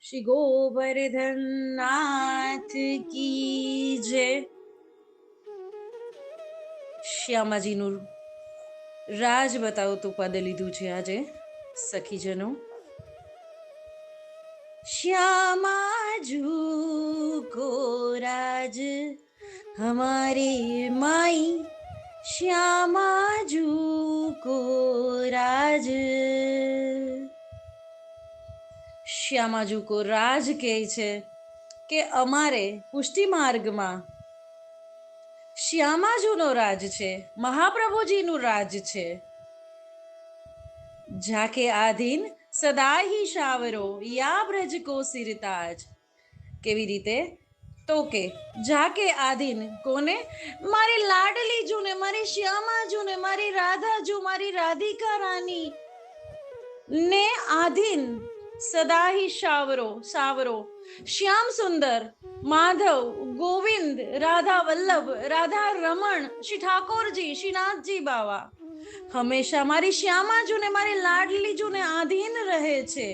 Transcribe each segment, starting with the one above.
શ્રી ગોવર્ધન નાથ કી જય. શ્યામાજીનું રાજ બતાવતું પદ લીધું છે આજે સખીજનો. શ્યામાજુ કો રાજ હમારે માઈ, શ્યામાજુ કો રાજ. શ્યામાજુ કો રાજ કહે છે કે અમારે પુષ્ટિ માર્ગમાં શ્યામાજુનો રાજ છે, મહાપ્રભુજીનું રાજ છે. જાકે આધીન સદા હી શાવરો, યા બ્રજ કો સિરતાજ. કેવી રીતે? તો કે જાકે આધીન કોને? મારી લાડલી જુને, મારી શ્યામાજુને, મારી રાધાજુ, મારી રાધિકા રાની ને આધીન સદા હી શાવરો, સાવરો, શ્યામ સુંદર, માધવ, ગોવિંદ, રાધા વલ્લભ, રાધા રમણ, શ્રી ઠાકોરજી, શ્રીનાથજી બાવા હંમેશા મારી શ્યામાજુને, મારી લાડલીજુને આધીન રહે છે.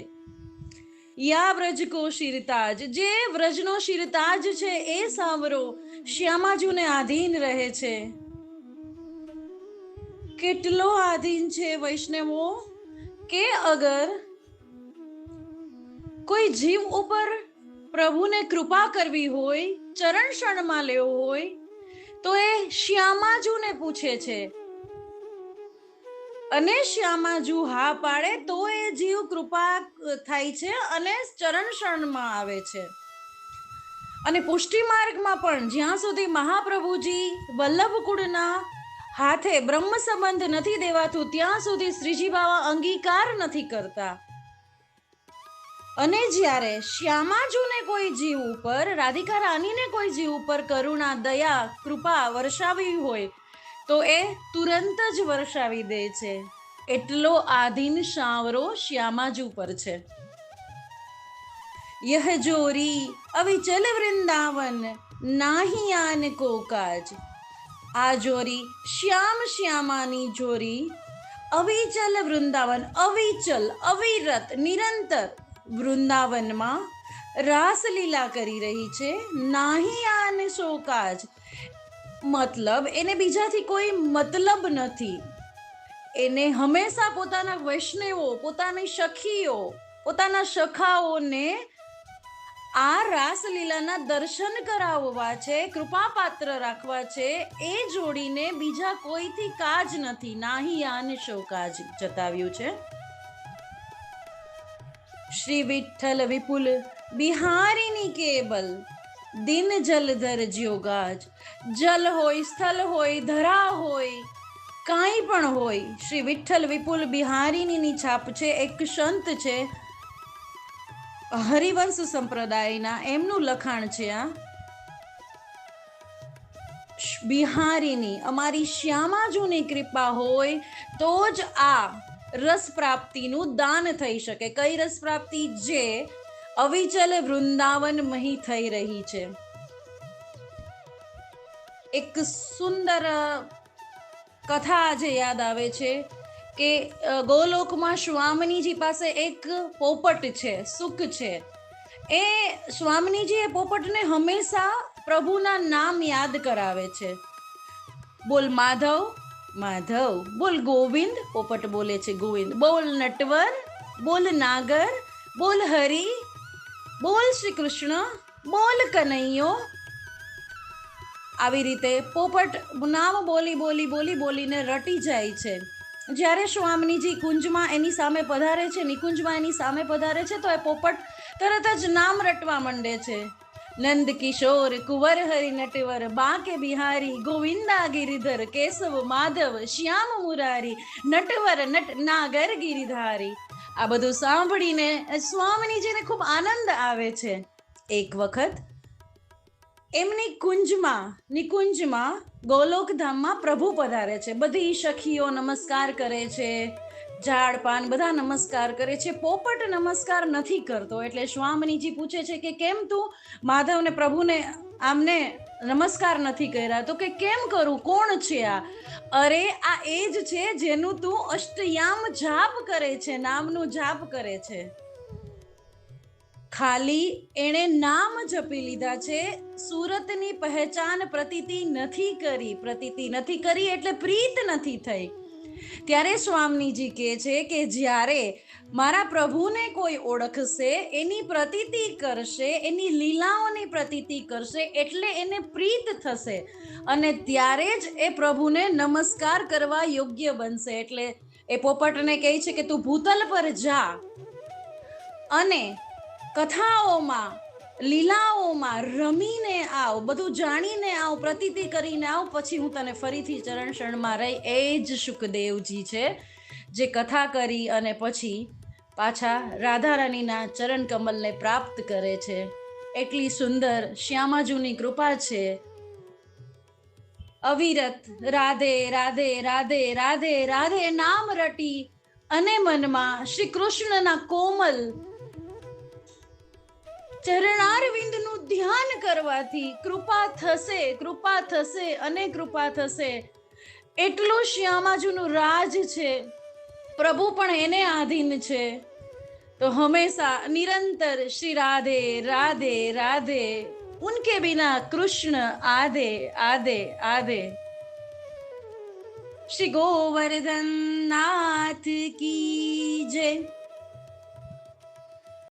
યા વ્રજ કો શિરતાજ, જે વ્રજનો શિરતાજ છે એ સાવરો શ્યામાજુને આધીન રહે છે. કેટલો આધીન છે વૈષ્ણવો કે અગર કોઈ જીવ ઉપર પ્રભુને કૃપા કરવી હોય, ચરણ શરણમાં લેવો હોય તો એ શ્યામાજુને પૂછે છે, અને શ્યામાજુ હા પાડે તો એ જીવ કૃપા થાય છે અને ચરણ શરણમાં આવે છે. અને પુષ્ટિ માર્ગમાં પણ જ્યાં સુધી મહાપ્રભુજી વલ્લભકુળના હાથે બ્રહ્મ સંબંધ નથી દેવાતું ત્યાં સુધી શ્રીજી બાવા અંગીકાર નથી કરતા. અને જ્યારે શ્યામાજુને કોઈ જીવ ઉપર, રાધિકા રાનીને કોઈ જીવ ઉપર કરુણા, દયા, કૃપા વર્ષાવી હોય તો એ તુરંત જ વર્ષાવી દે છે. એટલો આધીન શાવરો શ્યામાજુ પર છે. યહ જોરી અવિચલ વૃંદાવન, નાહી આન કો કાજ. આ જોરી શ્યામ શ્યામાની જોરી અવિચલ વૃંદાવન, અવિચલ, અવિરત, નિરંતર વૃંદાવનમાં રાસલીલા કરી રહી છે. નાહી આન સો કાજ, મતલબ એને બીજાથી કોઈ મતલબ નથી. એને હંમેશા પોતાના વૈષ્ણવો, પોતાની સખીઓ, પોતાના સખાઓને આ રાસલીલાના દર્શન કરાવવા છે, કૃપાપાત્ર રાખવા છે. એ જોડીને બીજા કોઈથી કાજ નથી. નાહી આન શો કાજ જતાવ્યું છે. શ્રી વિઠ્ઠલ વિપુલ બિહારીની કેબલ, દિન જલધર જ્યોગાજ. જલ હોય, સ્થળ હોય, ધરા હોય, કાંઈ પણ હોય, શ્રી વિઠ્ઠલ વિપુલ બિહારીની છાપ છે. એક સંત છે હરિવંશ સંપ્રદાયના, એમનું લખાણ છે આ. બિહારીની અમારી શ્યામાજુની કૃપા હોય તો જ આ રસ પ્રાપ્તિનું દાન થઈ શકે. કઈ રસ પ્રાપ્તિ? જે અવિચલ વૃંદાવન મહી થઈ રહી છે. એક સુંદર કથા આજે યાદ આવે છે કે ગોલોકમાં સ્વામિનીજી પાસે એક પોપટ છે, સુખ છે. એ સ્વામિનીજી એ પોપટને હંમેશા પ્રભુના નામ યાદ કરાવે છે. બોલ માધવ, માધવ. બોલ ગોવિંદ, પોપટ બોલે છે ગોવિંદ. બોલ નટવર, બોલ નાગર, બોલ હરિ, બોલ શ્રી કૃષ્ણ, બોલ કનૈયો. આવી રીતે પોપટ નામ બોલી બોલી બોલી બોલીને રટી જાય છે. જ્યારે સ્વામિનીજી કુંજમાં એની સામે પધારે છે, નિકુંજમાં એની સામે પધારે છે, તો એ પોપટ તરત જ નામ રટવા માંડે છે. નંદ કિશોર, કુંવર હરિ નટવર, બાંકે બિહારી, ગોવિંદા ગિરિધર, કેશવ માધવ, શ્યામ મુરારી, નટવર નટ નાગર ગિરિધારી. આ બધું સાંભળીને સ્વામિનીજીને ખૂબ આનંદ આવે છે. એક વખત એમની કુંજમાં, નિકુંજમાં, ગોલોકધામમાં પ્રભુ પધારે છે. બધી સખીઓ નમસ્કાર કરે છે, ઝાડ પાન બધા નમસ્કાર કરે છે. પોપટ નમસ્કાર નથી કરતો. એટલે સ્વામિનીજી પૂછે છે કે કેમ તું માધવને, પ્રભુને આમને નમસ્કાર નથી કર્યા? તો કે કેમ કરું? કોણ છે આ? અરે આ એ જ છે જેનું તું અષ્ટયામ જાપ કરે છે, નામનું જાપ કરે છે. ખાલી એણે નામ જપી લીધા છે, સુરતની પહેચાન પ્રતીતિ નથી કરી એટલે પ્રીત નથી થઈ. ત્યારે સ્વામીજી કહે છે કે જ્યારે મારા પ્રભુને કોઈ ઓળખશે, એની પ્રતીતિ કરશે, એની લીલાઓની પ્રતીતિ કરશે એટલે એને પ્રીત થશે અને ત્યારે જ એ પ્રભુને નમસ્કાર કરવા યોગ્ય બનશે. એટલે એ પોપટને કહે છે કે તું ભૂતલ પર જા અને કથાઓમાં લીલાઓમાં રમીને આવ, બધું જાણીને આવ, પ્રતીતિ કરીને આવ, પછી હું તને ફરીથી ચરણ શરણમાં રહી. એ જ શુકદેવજી છે જે કથા કરી અને પછી પાછા રાધારાણીના ચરણ કમલને પ્રાપ્ત કરે છે. એટલી સુંદર શ્યામાજુની કૃપા છે. અવિરત રાધે રાધે રાધે રાધે રાધે નામ રટી અને મનમાં શ્રી કૃષ્ણના કોમલ ચરણારવિંદનું ધ્યાન કરવાથી કૃપા થશે અને કૃપા થશે. એટલું શ્યામાજુનું રાજ છે, પ્રભુ પણ એને આધીન છે. તો હંમેશા નિરંતર શ્રી રાધે રાધે રાધે, ઉનકે બિના કૃષ્ણ આધે આધે આધે. શ્રી ગોવર્ધન નાથ કી જય.